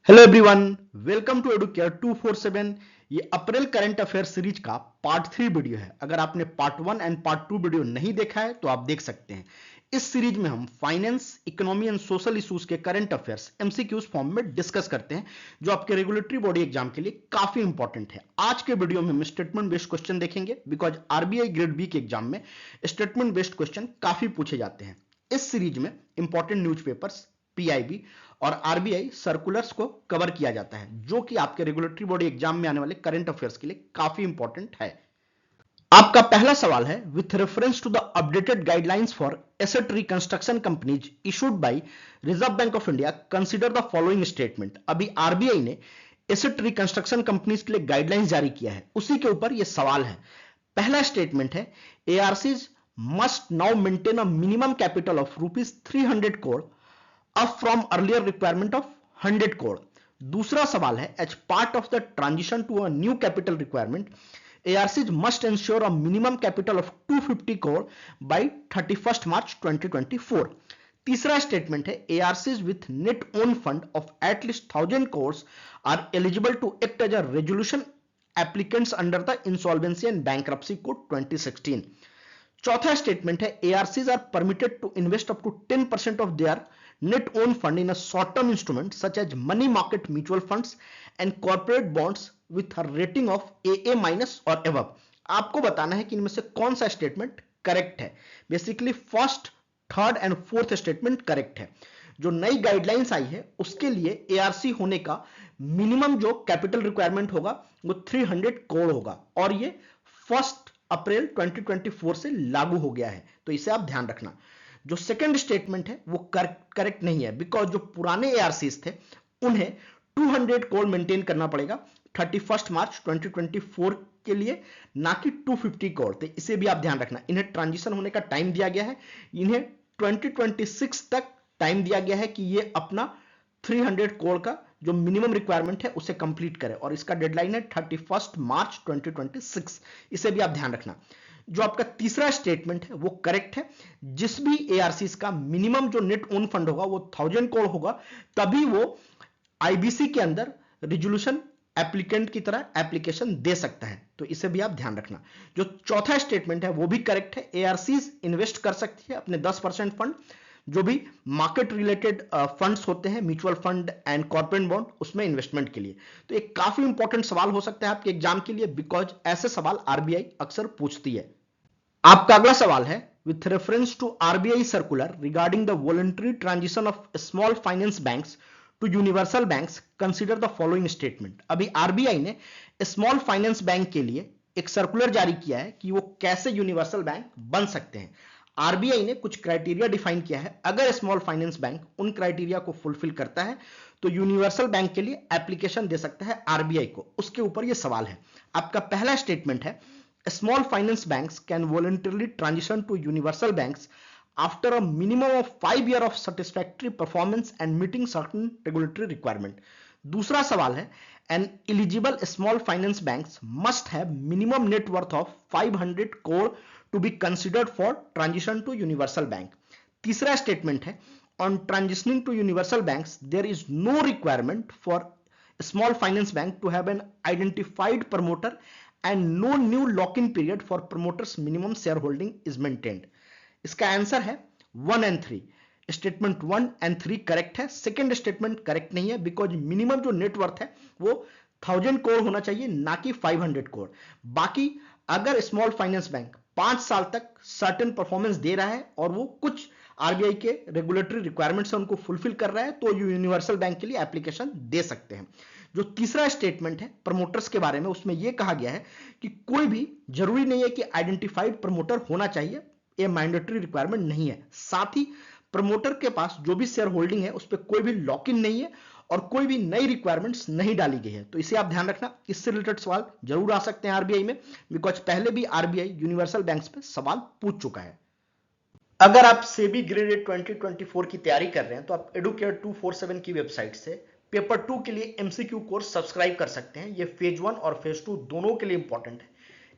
Hello everyone, welcome to educare 247। ये April current affair series का part 3 video है। अगर आपने पार्ट 1 एंड पार्ट 2 वीडियो नहीं देखा है तो आप देख सकते हैं। इस सीरीज में हम finance, economy and social issues के करंट अफेयर्स एमसीक्यूज फॉर्म में डिस्कस करते हैं, जो आपके रेगुलेटरी बॉडी एग्जाम के लिए काफी इंपॉर्टेंट है। आज के वीडियो में हम स्टेटमेंट बेस्ड क्वेश्चन देखेंगे, बिकॉज आरबीआई ग्रेड बी के एग्जाम में स्टेटमेंट बेस्ड क्वेश्चन काफी पूछे जाते हैं। इस सीरीज में इंपॉर्टेंट न्यूज़पेपर्स, पीआईबी और आरबीआई सर्कुलर्स को कवर किया जाता है, जो कि आपके रेगुलेटरी बॉडी एग्जाम में आने वाले करंट अफेयर्स के लिए काफी इंपॉर्टेंट है। आपका पहला सवाल है, with reference to the updated guidelines for asset reconstruction companies issued by Reserve Bank of India, consider the following statement. अभी आरबीआई ने एसेट रिकंस्ट्रक्शन कंपनीज के लिए गाइडलाइंस जारी किया है, उसी के ऊपर यह सवाल है। पहला स्टेटमेंट है, ARCs must now maintain a minimum capital of ₹300 crore up from earlier requirement of 100 crore. दूसरा सवाल है, as part of the transition to a new capital requirement, ARCs must ensure a minimum capital of 250 crore by 31st March 2024। तीसरा statement है, ARCs with net own fund of at least 1000 crores are eligible to act as a resolution applicants under the Insolvency and Bankruptcy Code 2016। चौथा statement है, ARCs are permitted to invest up to 10% of their net own fund in a short term instrument such as money market mutual funds and corporate bonds with a rating of AA minus और above। आपको बताना है कि इनमें से कौन सा statement correct है। Basically first, third and fourth statement correct है। जो नई गाइडलाइंस आई है उसके लिए एआरसी होने का मिनिमम जो कैपिटल रिक्वायरमेंट होगा वो 300 करोड़ होगा, और ये 1 अप्रैल 2024 से लागू हो गया है, तो इसे आप ध्यान रखना। जो सेकंड स्टेटमेंट है वो करेक्ट नहीं है, बिकॉज जो पुराने एआरसीज थे उन्हें 200 करोड़ मेंटेन करना पड़ेगा 31 मार्च 2024 के लिए, ना कि 250 करोड़ थे। इसे भी आप ध्यान रखना। इन्हें ट्रांजिशन होने का टाइम दिया गया है, इन्हें 2026 तक टाइम दिया गया है कि ये अपना 300 करोड़ का जो मिनिमम रिक्वायरमेंट है उसे कंप्लीट करें, और इसका डेडलाइन है 31 मार्च 2026। इसे भी आप ध्यान रखना। जो आपका तीसरा स्टेटमेंट है वो करेक्ट है। जिस भी एआरसीज का मिनिमम जो नेट ओन फंड होगा वो 1000 करोड़ होगा, तभी वो आईबीसी के अंदर रिजोल्यूशन एप्लीकेंट की तरह एप्लीकेशन दे सकता है, तो इसे भी आप ध्यान रखना। जो चौथा स्टेटमेंट है वो भी करेक्ट है। एआरसीज इन्वेस्ट कर सकती है अपने 10% फंड, जो भी मार्केट रिलेटेड फंड्स होते हैं, mutual fund and corporate bond, उसमें इन्वेस्टमेंट के लिए। तो एक काफी इंपॉर्टेंट सवाल हो सकता है आपके एग्जाम के लिए, बिकॉज ऐसे सवाल आरबीआई अक्सर पूछती है। आपका अगला सवाल है, with reference to RBI circular regarding the voluntary transition of small finance banks to universal banks, consider the following statement. अभी आरबीआई ने स्मॉल फाइनेंस बैंक के लिए एक सर्कुलर जारी किया है कि वो कैसे यूनिवर्सल बैंक बन सकते हैं। आरबीआई ने कुछ क्राइटेरिया डिफाइन किया है। अगर स्मॉल फाइनेंस बैंक उन क्राइटेरिया को फुलफिल करता है तो यूनिवर्सल बैंक के लिए एप्लीकेशन दे सकता है आरबीआई को। उसके ऊपर यह सवाल है। आपका पहला स्टेटमेंट है, small finance banks can voluntarily transition to universal banks after a minimum of 5 years of satisfactory performance and meeting certain regulatory requirement। दूसरा सवाल है, an eligible small finance banks must have minimum net worth of 500 crore to be considered for transition to universal bank। तीसरा statement है, on transitioning to universal banks there is no requirement for small finance bank to have an identified promoter and no new lock-in period for promoters minimum shareholding is maintained। इसका answer है 1 and 3। Statement 1 and 3 correct है। Second statement correct नहीं है, because minimum जो net worth है वो 1000 करोड़ होना चाहिए, ना कि 500 करोड़। बाकी अगर स्मॉल फाइनेंस बैंक 5 साल तक सर्टेन परफॉर्मेंस दे रहा है और वो कुछ आरबीआई के रेगुलेटरी रिक्वायरमेंट्स है उनको फुलफिल कर रहा है, तो यूनिवर्सल बैंक के लिए एप्लीकेशन दे सकते हैं। जो तीसरा स्टेटमेंट है प्रमोटर्स के बारे में, उसमें यह कहा गया है कि कोई भी जरूरी नहीं है कि आइडेंटिफाइड प्रमोटर होना चाहिए, यह मैंडेटरी रिक्वायरमेंट नहीं है। साथ ही प्रमोटर के पास जो भी शेयर होल्डिंग है उस पर कोई भी लॉक इन नहीं है और कोई भी नई रिक्वायरमेंट्स नहीं डाली गई है, तो इसे आप ध्यान रखना। इससे रिलेटेड सवाल जरूर आ सकते हैं आरबीआई में, बिकॉज पहले भी आरबीआई यूनिवर्सल बैंक्स पे सवाल पूछ चुका है। अगर आप सेबी ग्रेड 2024 की तैयारी कर रहे हैं तो आप एडुकेयर 247 की वेबसाइट से पेपर 2 के लिए एमसीक्यू कोर्स सब्सक्राइब कर सकते हैं। ये फेज 1 और फेज 2 दोनों के लिए इंपॉर्टेंट है।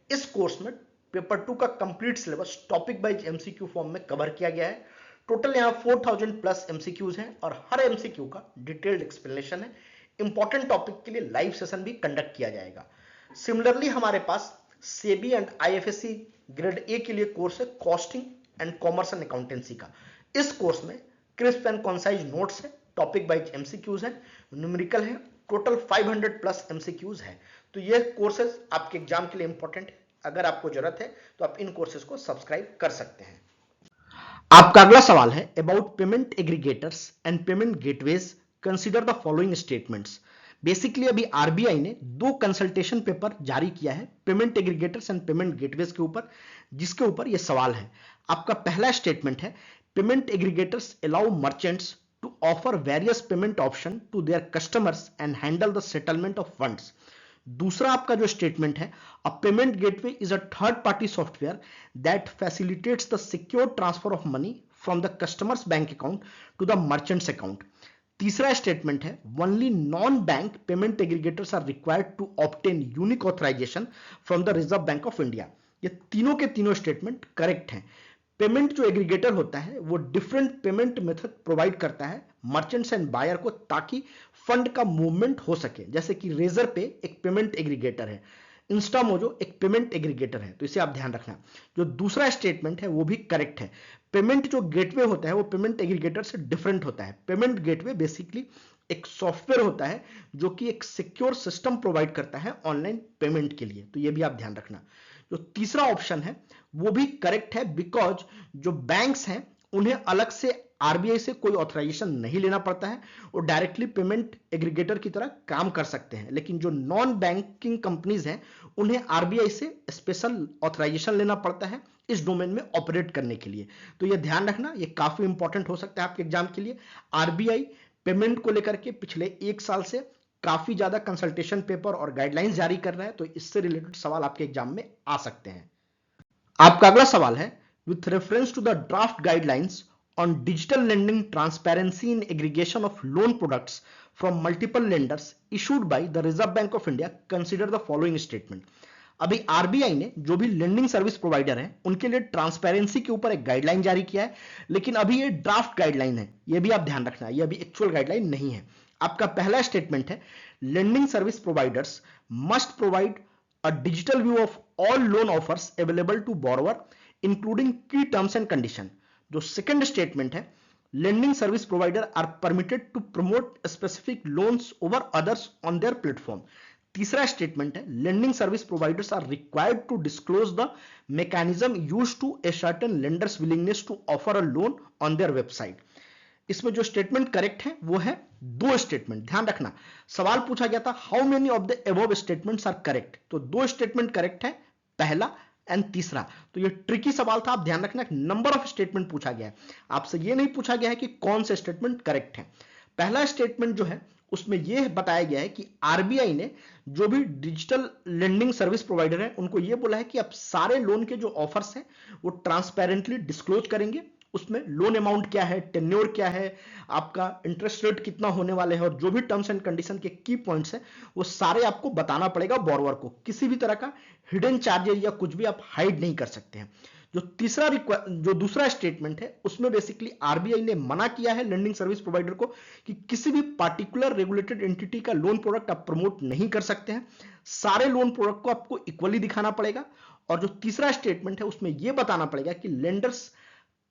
इस कोर्स में पेपर 2 का complete syllabus topic wise MCQ form में कवर किया गया है। टोटल यहाँ 4000 प्लस एमसीक्यूज हैं और हर एमसीक्यू का डिटेल्ड एक्सप्लेनेशन है। इंपॉर्टेंट टॉपिक के लिए लाइव सेशन भी कंडक्ट किया जाएगा। सिमिलरली हमारे पास SEBI and IFSC grade A के लिए कोर्स है costing and commerce and accountancy का। इस कोर्स में क्रिस्प एंड कॉन्साइज नोट्स है, टॉपिक वाइज एमसीक्यूज है, न्यूमेरिकल है, टोटल 500 प्लस एमसीक्यूज है। तो ये कोर्सेज आपके एग्जाम के लिए इंपॉर्टेंट है। अगर आपको जरूरत है तो आप इन कोर्सेज को सब्सक्राइब कर सकते हैं। आपका अगला सवाल है about payment aggregators and payment gateways, consider the following statements. Basically अभी आरबीआई ने 2 कंसल्टेशन पेपर जारी किया है payment aggregators and payment gateways के ऊपर, जिसके ऊपर यह सवाल है। आपका पहला स्टेटमेंट है payment aggregators allow merchants to offer various payment option to their customers and handle the settlement of funds. दूसरा आपका जो स्टेटमेंट है a payment gateway is a third party software that facilitates the secure transfer of money from the customer's bank account to the merchant's account. तीसरा statement है only non bank payment aggregators are required to obtain unique authorisation from the Reserve Bank of India. ये तीनों के तीनों statement correct हैं। Payment जो aggregator होता है वो डिफरेंट पेमेंट मेथड प्रोवाइड करता है मर्चेंट्स एंड बायर को, ताकि फंड का मूवमेंट हो सके। जैसे कि रेजर पे एक पेमेंट एग्रीगेटर है, इंस्टामोजो एक पेमेंट एग्रीगेटर है, तो इसे आप ध्यान रखना। जो दूसरा स्टेटमेंट है वो भी करेक्ट है। पेमेंट जो गेटवे होता है वो पेमेंट एग्रीगेटर से डिफरेंट होता है। पेमेंट गेटवे बेसिकली एक सॉफ्टवेयर होता है जो कि एक सिक्योर सिस्टम प्रोवाइड करता है ऑनलाइन पेमेंट के लिए, तो ये भी आप ध्यान रखना। जो तीसरा ऑप्शन है वो भी करेक्ट है, बिकॉज जो बैंक्स हैं उन्हें अलग से आरबीआई से कोई ऑथराइजेशन नहीं लेना पड़ता है, वो डायरेक्टली पेमेंट एग्रीगेटर की तरह काम कर सकते हैं। लेकिन जो नॉन बैंकिंग कंपनीज हैं उन्हें आरबीआई से स्पेशल ऑथराइजेशन लेना पड़ता है इस डोमेन में ऑपरेट करने के लिए। तो ये ध्यान रखना, ये काफी इंपॉर्टेंट हो सकता है आपके एग्जाम के लिए। आरबीआई पेमेंट को लेकर के पिछले 1 साल से काफी ज्यादा कंसल्टेशन पेपर और गाइडलाइंस जारी कर रहा है, तो इससे रिलेटेड सवाल आपके एग्जाम में आ सकते हैं। आपका अगला सवाल है with reference to the draft guidelines on digital lending transparency in aggregation of loan products from multiple lenders issued by the Reserve Bank of India, consider the following statement. अभी आरबीआई ने जो भी लेंडिंग सर्विस प्रोवाइडर है उनके लिए transparency के ऊपर एक गाइडलाइन जारी किया है, लेकिन अभी ये ड्राफ्ट गाइडलाइन है, ये भी आप ध्यान रखना, ये अभी एक्चुअल गाइडलाइन नहीं है। आपका पहला स्टेटमेंट है lending service providers must provide a digital view of all loan offers available to borrower including key terms and condition। जो सेकंड स्टेटमेंट है lending service provider are permitted to promote specific loans over others on their platform। तीसरा statement है lending service providers are required to disclose the mechanism used to ascertain lenders willingness to offer a loan on their website। इसमें जो statement correct है वो है 2 statement. ध्यान रखना, सवाल पूछा गया था how many of the above statements are correct, तो 2 स्टेटमेंट करेक्ट है, पहला एंड तीसरा। तो ये ट्रिकी सवाल था, आप ध्यान रखना, नंबर ऑफ स्टेटमेंट पूछा गया है, आपसे ये नहीं पूछा गया है कि कौन से स्टेटमेंट करेक्ट है। पहला स्टेटमेंट जो है उसमें यह बताया गया है कि आरबीआई ने जो भी डिजिटल लेंडिंग सर्विस प्रोवाइडर है उनको यह बोला है कि आप सारे लोन के जो ऑफर्स हैं वो ट्रांसपेरेंटली डिस्क्लोज करेंगे। उसमें लोन अमाउंट क्या है, टेन्योर क्या है, आपका इंटरेस्ट रेट कितना होने वाले हैं, और जो भी टर्म्स एंड कंडीशन के की पॉइंट्स हैं वो सारे आपको बताना पड़ेगा बोरोवर को। किसी भी तरह का हिडन चार्जेस या कुछ भी आप हाइड नहीं कर सकते हैं। जो दूसरा स्टेटमेंट है उसमें बेसिकली आरबीआई ने मना किया है लेंडिंग सर्विस प्रोवाइडर को कि किसी भी पार्टिकुलर रेगुलेटेड एंटिटी का लोन प्रोडक्ट आप प्रमोट नहीं कर सकते हैं, सारे लोन प्रोडक्ट को आपको इक्वली दिखाना पड़ेगा। और जो तीसरा स्टेटमेंट है उसमें यह बताना पड़ेगा कि लेंडर्स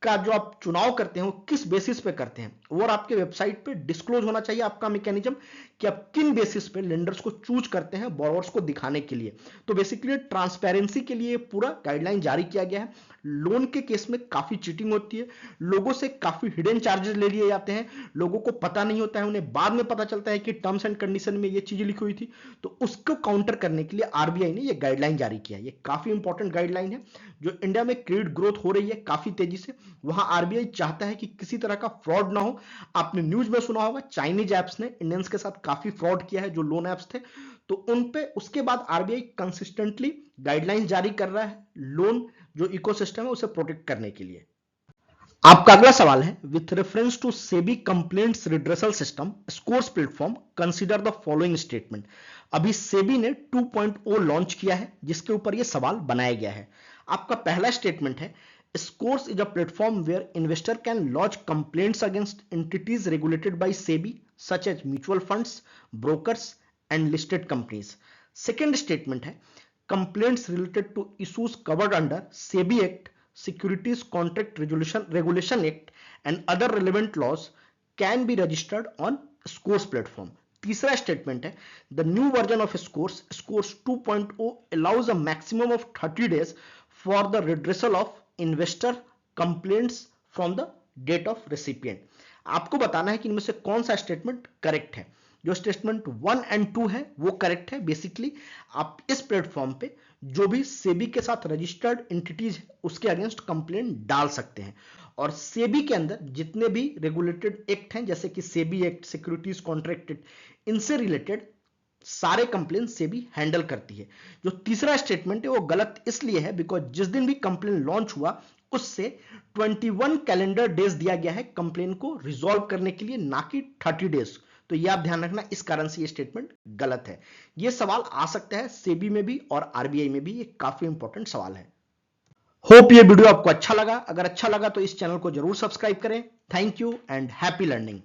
का जो आप चुनाव करते हैं वो किस बेसिस पे करते हैं, और आपके वेबसाइट पे डिस्क्लोज होना चाहिए आपका मैकेनिज्म कि आप किन बेसिस पे लेंडर्स को चूज करते हैं बोरोवर्स को दिखाने के लिए। तो बेसिकली ट्रांसपेरेंसी के लिए पूरा गाइडलाइन जारी किया गया है। लोन के केस में काफी चीटिंग होती है, लोगों से काफी हिडन चार्जेस ले लिए जाते हैं, लोगों को पता नहीं होता है, उन्हें बाद में पता चलता है कि टर्म्स एंड कंडीशन में ये चीजें लिखी हुई थी। तो उसको काउंटर करने के लिए आरबीआई ने ये गाइडलाइन जारी किया। ये काफी इंपॉर्टेंट गाइडलाइन है। जो इंडिया में क्रेडिट ग्रोथ हो रही है काफी तेजी से, वहां आरबीआई चाहता है कि किसी तरह का फ्रॉड ना हो। आपने न्यूज में सुना होगा चाइनीज एप्स ने इंडियंस के साथ काफी फ्रॉड किया है, जो लोन एप्स थे, तो उन पे उसके बाद आरबीआई कंसिस्टेंटली गाइडलाइंस जारी कर रहा है लोन जो इकोसिस्टम है उसे प्रोटेक्ट करने के लिए। आपका अगला सवाल है with reference to SEBI complaints redressal system scores platform, consider the following statement. अभी सेबी ने 2.0 लॉन्च किया है जिसके ऊपर यह सवाल बनाया गया है। आपका पहला स्टेटमेंट है Scores is a platform where investor can lodge complaints against entities regulated by SEBI such as mutual funds, brokers and listed companies. Second statement है complaints related to issues covered under SEBI Act, Securities Contract Regulation Act and other relevant laws can be registered on Scores platform. तीसरा statement है the new version of scores 2.0 allows a maximum of 30 days for the redressal of investor complaints from the date of recipient. आपको बताना है कि इनमें से कौन सा स्टेटमेंट करेक्ट है. जो स्टेटमेंट 1 एंड 2 है वो करेक्ट है. बेसिकली आप इस प्लेटफॉर्म पे जो भी सेबी के साथ रजिस्टर्ड एंटिटीज है उसके अगेंस्ट कंप्लेंट डाल सकते हैं. और सेबी के अंदर जितने भी रेगुलेटेड एक्ट हैं जैसे कि SEBI act, securities contract act, इनसे रिलेटेड सारे कंप्लेन सेबी हैंडल करती है. जो तीसरा स्टेटमेंट है वो गलत इसलिए है बिकॉज जिस दिन भी कंप्लेन लॉन्च हुआ उससे 21 कैलेंडर डेज दिया गया है कंप्लेन को रिजॉल्व करने के लिए, ना कि 30 डेज. तो ये आप ध्यान रखना, इस कारण से ये स्टेटमेंट गलत है. ये सवाल आ सकता है सेबी में भी और आरबीआई में भी. ये काफी इंपॉर्टेंट सवाल है. होप ये वीडियो आपको अच्छा लगा. अगर अच्छा लगा तो इस चैनल को जरूर सब्सक्राइब करें. Thank you and happy learning.